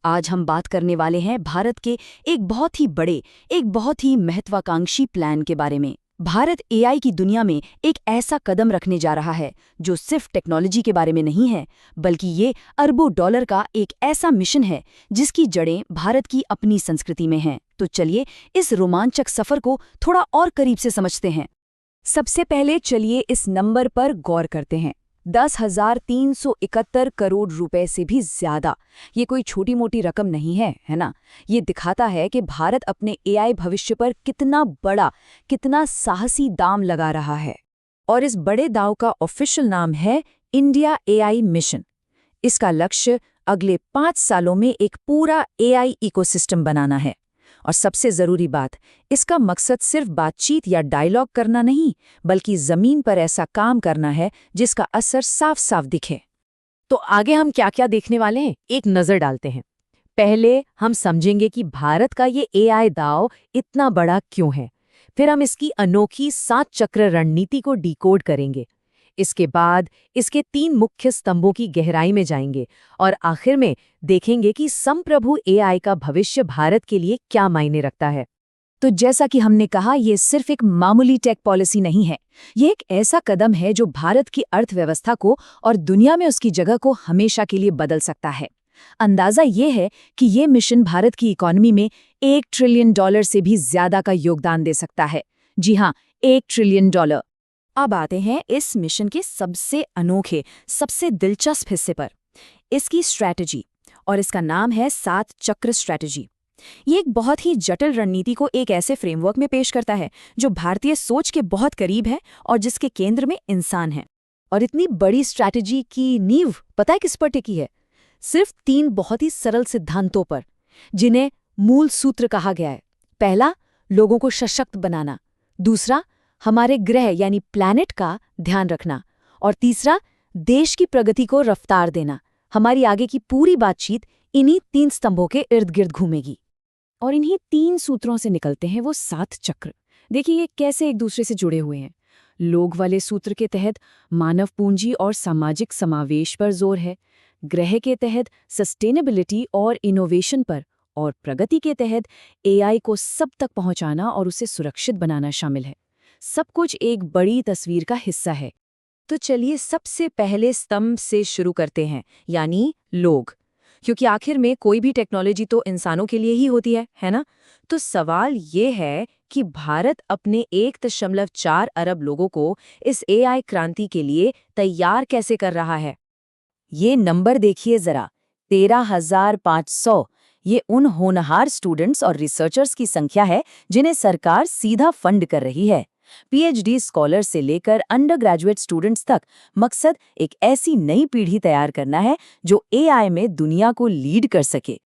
आज हम बात करने वाले हैं भारत के एक बहुत ही बड़े, एक बहुत ही महत्वाकांक्षी प्लान के बारे में। भारत एआई की दुनिया में एक ऐसा कदम रखने जा रहा है जो सिर्फ टेक्नोलॉजी के बारे में नहीं है, बल्कि ये अरबों डॉलर का एक ऐसा मिशन है जिसकी जड़ें भारत की अपनी संस्कृति में हैं। तो चलिए इस रोमांचक सफर को थोड़ा और करीब से समझते हैं। सबसे पहले चलिए इस नंबर पर गौर करते हैं। 10,371 करोड़ रुपए से भी ज्यादा। ये कोई छोटी मोटी रकम नहीं है, है ना? ये दिखाता है कि भारत अपने एआई भविष्य पर कितना बड़ा, कितना साहसी दांव लगा रहा है। और इस बड़े दांव का ऑफिशियल नाम है इंडिया एआई मिशन। इसका लक्ष्य अगले 5 सालों में एक पूरा एआई इकोसिस्टम बनाना है। और सबसे जरूरी बात, इसका मकसद सिर्फ बातचीत या डायलॉग करना नहीं, बल्कि जमीन पर ऐसा काम करना है जिसका असर साफ साफ दिखे। तो आगे हम क्या क्या देखने वाले हैं, एक नजर डालते हैं। पहले हम समझेंगे कि भारत का ये एआई दांव इतना बड़ा क्यों है। फिर हम इसकी अनोखी 7 चक्र रणनीति को डिकोड करेंगे। इसके बाद इसके 3 मुख्य स्तंभों की गहराई में जाएंगे और आखिर में देखेंगे कि संप्रभु एआई का भविष्य भारत के लिए क्या मायने रखता है। तो जैसा कि हमने कहा, ये सिर्फ एक मामूली टेक पॉलिसी नहीं है। ये एक ऐसा कदम है जो भारत की अर्थव्यवस्था को और दुनिया में उसकी जगह को हमेशा के लिए बदल सकता है। अंदाजा ये है कि ये मिशन भारत की इकोनॉमी में $1 ट्रिलियन से भी ज्यादा का योगदान दे सकता है। जी हाँ, $1 ट्रिलियन। अब आते हैं इस मिशन के सबसे अनोखे, सबसे दिलचस्प हिस्से पर, इसकी स्ट्रैटेजी। और इसका नाम है 7 चक्र स्ट्रैटेजी। ये एक बहुत ही जटिल रणनीति को एक ऐसे फ्रेमवर्क में पेश करता है जो भारतीय सोच के बहुत करीब है और जिसके केंद्र में इंसान है। और इतनी बड़ी स्ट्रैटेजी की नींव पता है किस पर टिकी है? सिर्फ 3 बहुत ही सरल सिद्धांतों पर, जिन्हें मूल सूत्र कहा गया है। पहला, लोगों को सशक्त बनाना। दूसरा, हमारे ग्रह यानी प्लैनेट का ध्यान रखना। और तीसरा, देश की प्रगति को रफ्तार देना। हमारी आगे की पूरी बातचीत इन्हीं 3 स्तंभों के इर्द गिर्द घूमेगी। और इन्हीं 3 सूत्रों से निकलते हैं वो 7 चक्र। देखिए ये कैसे एक दूसरे से जुड़े हुए हैं। लोग वाले सूत्र के तहत मानव पूंजी और सामाजिक समावेश पर जोर है। ग्रह के तहत सस्टेनेबिलिटी और इनोवेशन पर, और प्रगति के तहत एआई को सब तक पहुंचाना और उसे सुरक्षित बनाना शामिल है। सब कुछ एक बड़ी तस्वीर का हिस्सा है। तो चलिए सबसे पहले स्तंभ से शुरू करते हैं, यानी लोग। क्योंकि आखिर में कोई भी टेक्नोलॉजी तो इंसानों के लिए ही होती है ना? तो सवाल ये है कि भारत अपने 1.4 अरब लोगों को इस एआई क्रांति के लिए तैयार कैसे कर रहा है। ये नंबर देखिए जरा, 13,500। ये उन होनहार स्टूडेंट्स और रिसर्चर्स की संख्या है जिन्हें सरकार सीधा फंड कर रही है। पीएचडी स्कॉलर से लेकर अंडर ग्रेजुएट स्टूडेंट्स तक। मकसद एक ऐसी नई पीढ़ी तैयार करना है जो एआई में दुनिया को लीड कर सके।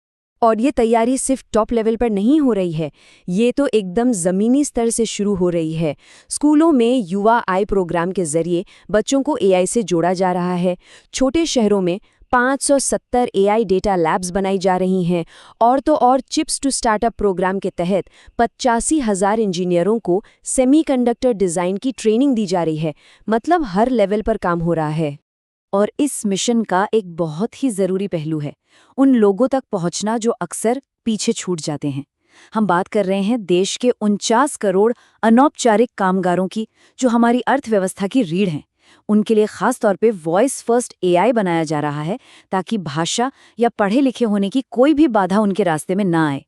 और ये तैयारी सिर्फ टॉप लेवल पर नहीं हो रही है, ये तो एकदम ज़मीनी स्तर से शुरू हो रही है। स्कूलों में युवा आई प्रोग्राम के जरिए बच्चों को एआई से जोड़ा जा रहा है। छोटे शहरों में 570 एआई डेटा लैब्स बनाई जा रही हैं। और तो और चिप्स टू स्टार्टअप प्रोग्राम के तहत 85,000 इंजीनियरों को सेमीकंडक्टर डिज़ाइन की ट्रेनिंग दी जा रही है। मतलब हर लेवल पर काम हो रहा है। और इस मिशन का एक बहुत ही ज़रूरी पहलू है उन लोगों तक पहुंचना जो अक्सर पीछे छूट जाते हैं। हम बात कर रहे हैं देश के 49 करोड़ अनौपचारिक कामगारों की, जो हमारी अर्थव्यवस्था की रीढ़ हैं। उनके लिए खास तौर पे वॉइस फर्स्ट एआई बनाया जा रहा है ताकि भाषा या पढ़े लिखे होने की कोई भी बाधा उनके रास्ते में ना आए।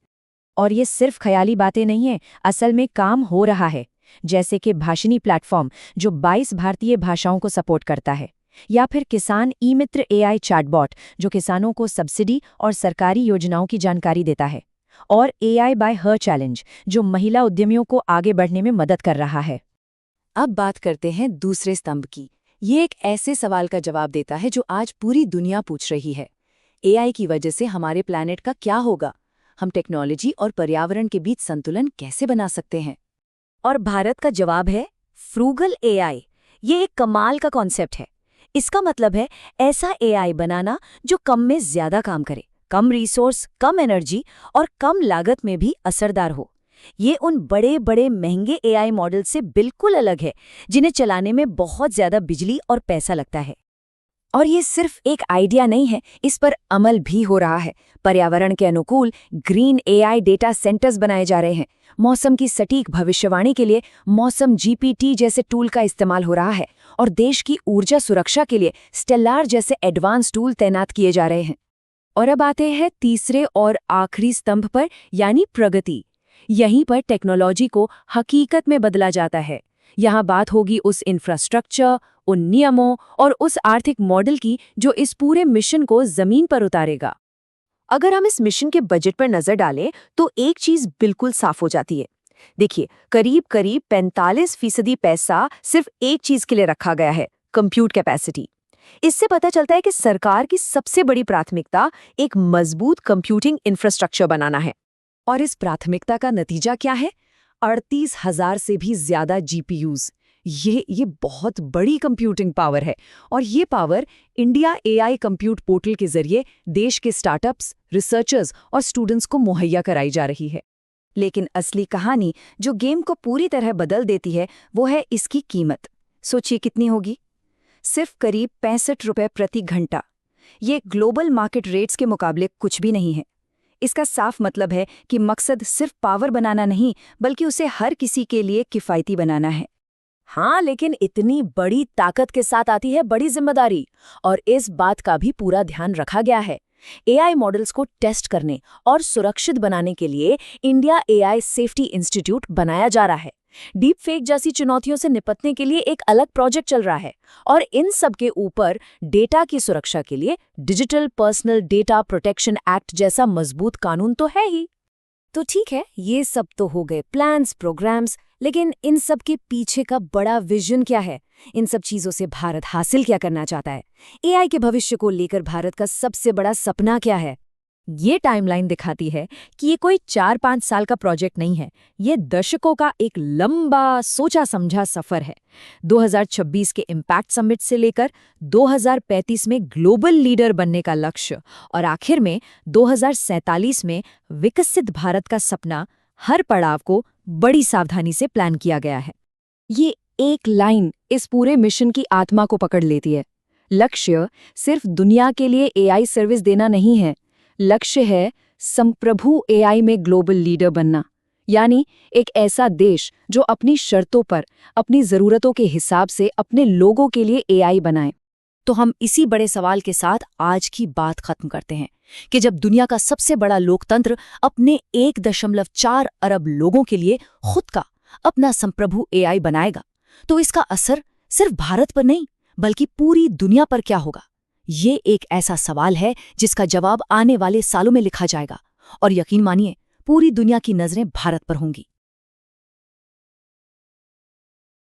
और ये सिर्फ ख्याली बातें नहीं हैं, असल में काम हो रहा है। जैसे कि भाषिनी प्लेटफॉर्म जो 22 भारतीय भाषाओं को सपोर्ट करता है, या फिर किसान ई मित्र एआई चैटबॉट जो किसानों को सब्सिडी और सरकारी योजनाओं की जानकारी देता है, और एआई बाय हर चैलेंज जो महिला उद्यमियों को आगे बढ़ने में मदद कर रहा है। अब बात करते हैं दूसरे स्तंभ की। ये एक ऐसे सवाल का जवाब देता है जो आज पूरी दुनिया पूछ रही है। एआई की वजह से हमारे प्लैनेट का क्या होगा? हम टेक्नोलॉजी और पर्यावरण के बीच संतुलन कैसे बना सकते हैं? और भारत का जवाब है फ्रूगल एआई। ये एक कमाल का कॉन्सेप्ट है। इसका मतलब है ऐसा एआई बनाना जो कम में ज्यादा काम करे, कम रिसोर्स, कम एनर्जी और कम लागत में भी असरदार हो। ये उन बड़े बड़े महंगे एआई मॉडल से बिल्कुल अलग है जिन्हें चलाने में बहुत ज्यादा बिजली और पैसा लगता है। और ये सिर्फ एक आइडिया नहीं है, इस पर अमल भी हो रहा है। पर्यावरण के अनुकूल ग्रीन एआई डेटा सेंटर्स बनाए जा रहे हैं। मौसम की सटीक भविष्यवाणी के लिए मौसम जीपीटी जैसे टूल का इस्तेमाल हो रहा है और देश की ऊर्जा सुरक्षा के लिए स्टेलार जैसे एडवांस टूल तैनात किए जा रहे हैं। और अब आते हैं तीसरे और आखिरी स्तंभ पर, यानी प्रगति। यहीं पर टेक्नोलॉजी को हकीकत में बदला जाता है। यहाँ बात होगी उस इंफ्रास्ट्रक्चर, उन नियमों और उस आर्थिक मॉडल की जो इस पूरे मिशन को जमीन पर उतारेगा। अगर हम इस मिशन के बजट पर नजर डालें तो एक चीज बिल्कुल साफ हो जाती है। देखिए, करीब 45% पैसा सिर्फ एक चीज के लिए रखा गया है, कंप्यूट कैपेसिटी। इससे पता चलता है कि सरकार की सबसे बड़ी प्राथमिकता एक मजबूत कंप्यूटिंग इंफ्रास्ट्रक्चर बनाना है। और इस प्राथमिकता का नतीजा क्या है? 38,000 से भी ज्यादा जीपीयूज। ये बहुत बड़ी कंप्यूटिंग पावर है और ये power India AI compute portal के जरिए देश के स्टार्टअप्स, रिसर्चर्स और स्टूडेंट्स को मुहैया कराई जा रही है। लेकिन असली कहानी जो गेम को पूरी तरह बदल देती है वो है इसकी कीमत। सोचिए कितनी होगी? सिर्फ करीब 65 रुपए प्रति घंटा। ये ग्लोबल मार्केट रेट्स के मुकाबले कुछ भी नहीं है। इसका साफ मतलब है कि मकसद सिर्फ पावर बनाना नहीं बल्कि उसे हर किसी के लिए किफ़ायती बनाना है। हाँ, लेकिन इतनी बड़ी ताकत के साथ आती है बड़ी जिम्मेदारी, और इस बात का भी पूरा ध्यान रखा गया है। एआई मॉडल्स को टेस्ट करने और सुरक्षित बनाने के लिए इंडिया एआई सेफ्टी इंस्टीट्यूट बनाया जा रहा है। डीप फेक जैसी चुनौतियों से निपटने के लिए एक अलग प्रोजेक्ट चल रहा है, और इन सब के ऊपर डेटा की सुरक्षा के लिए digital personal data protection act जैसा मजबूत कानून तो है ही। तो ठीक है, ये सब तो हो गए प्लान्स, प्रोग्राम्स, लेकिन इन सब के पीछे का बड़ा विजन क्या है? इन सब चीजों से भारत हासिल क्या करना चाहता है? एआई के भविष्य को लेकर भारत का सबसे बड़ा सपना क्या है? ये टाइमलाइन दिखाती है कि ये कोई 4-5 साल का प्रोजेक्ट नहीं है, ये दशकों का एक लंबा सोचा समझा सफर है। 2026 के इम्पैक्ट समिट से लेकर 2035 में ग्लोबल लीडर बनने का लक्ष्य, और आखिर में 2047 में विकसित भारत का सपना, हर पड़ाव को बड़ी सावधानी से प्लान किया गया है। ये एक लाइन इस पूरे मिशन की आत्मा को पकड़ लेती है। लक्ष्य सिर्फ दुनिया के लिए एआई सर्विस देना नहीं है, लक्ष्य है संप्रभु एआई में ग्लोबल लीडर बनना, यानी एक ऐसा देश जो अपनी शर्तों पर, अपनी जरूरतों के हिसाब से अपने लोगों के लिए एआई बनाए। तो हम इसी बड़े सवाल के साथ आज की बात खत्म करते हैं कि जब दुनिया का सबसे बड़ा लोकतंत्र अपने 1.4 अरब लोगों के लिए खुद का अपना संप्रभु एआई बनाएगा, तो इसका असर सिर्फ भारत पर नहीं बल्कि पूरी दुनिया पर क्या होगा? ये एक ऐसा सवाल है जिसका जवाब आने वाले सालों में लिखा जाएगा, और यकीन मानिए पूरी दुनिया की नजरें भारत पर होंगी।